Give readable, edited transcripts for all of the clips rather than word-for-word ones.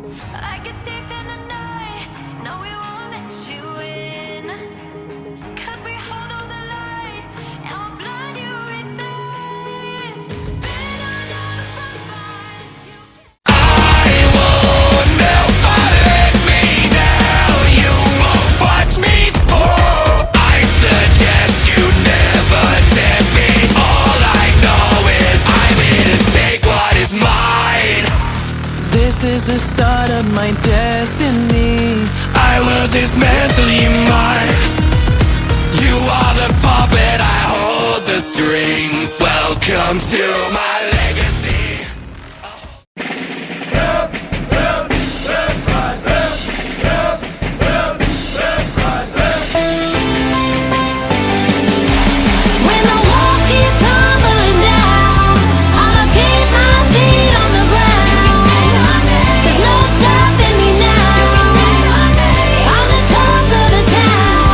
I can see from the night, no, we won't let you in. 'Cause we hold all the light, and we'll blind you with night. Been on all the front lines, you I won't nobody let me now. You won't watch me fall. I suggest you never tempt me. All I know is I'm here to take what is mine. This is the start of my destiny. I will dismantle you, mine. You are the puppet, I hold the strings. Welcome to my legacy. When the walls keep tumbling down, I'ma keep my feet on the ground. There's no stopping me now. I'm the talk of the town.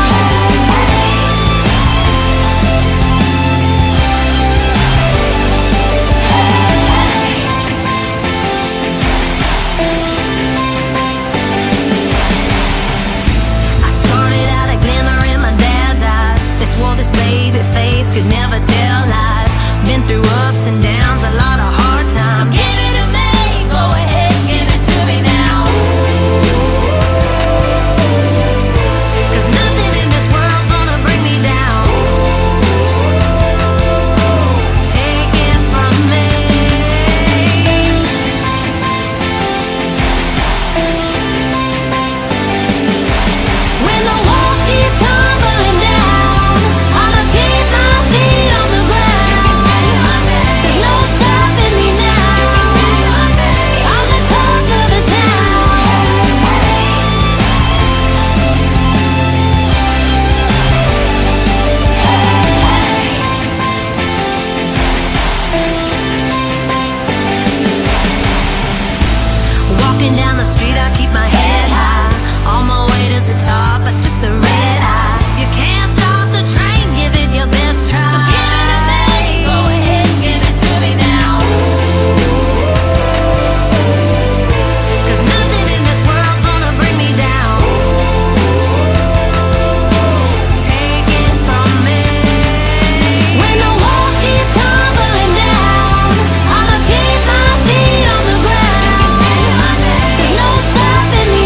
I started out a glimmer in my dad's eyes. They swore this baby face could never tell lies. Been through ups and downs, a lot of hard times. So give it to me, go ahead, give it to me now. 'Cause nothing in this world's gonna bring me down. Take it from me. When the walls keep tumbling down, I'ma keep my feet on the ground. There's no stopping me now. I'm the talk of the town. Walking down the street, I keep my head high. On my way to the top, I took the red eye. You can't stop the train, give it your best try. So give it to me, go ahead, give it to me now. 'Cause nothing in this world's gonna bring me down. Take it from me. When the walls keep tumbling down, I'ma keep my feet on the ground. There's no stopping me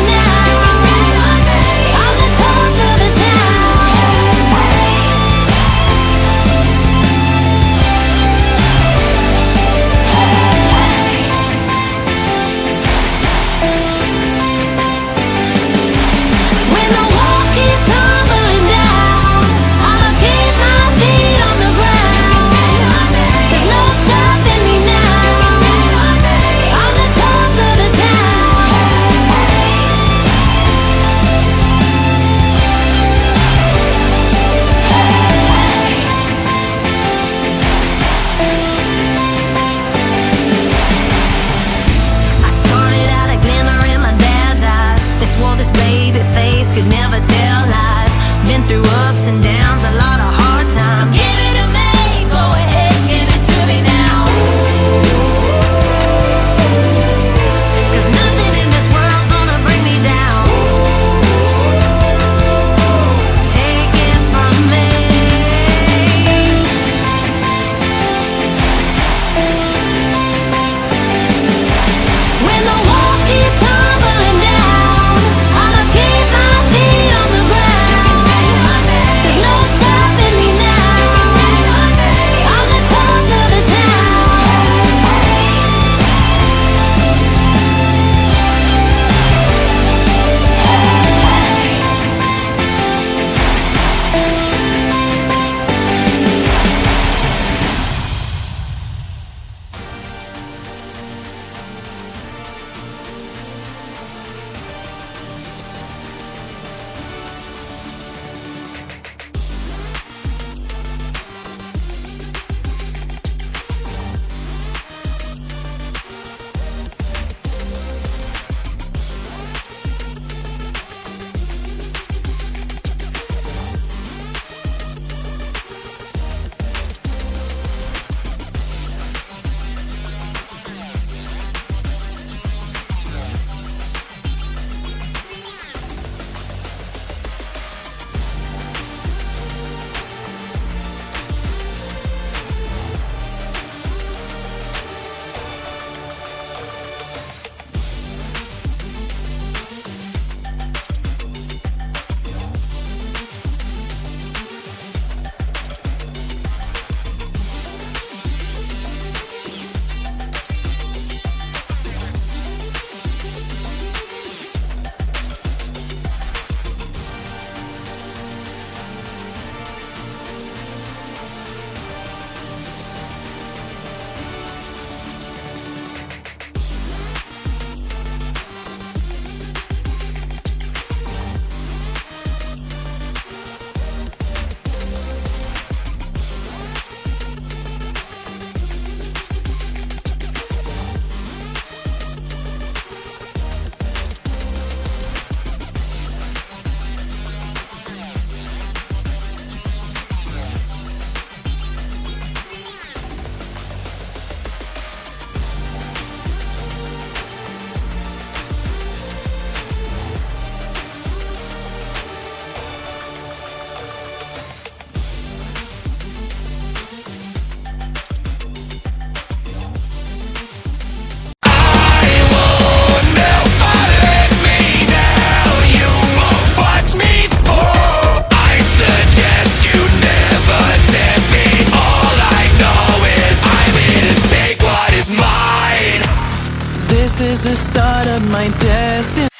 This is the start of my destiny.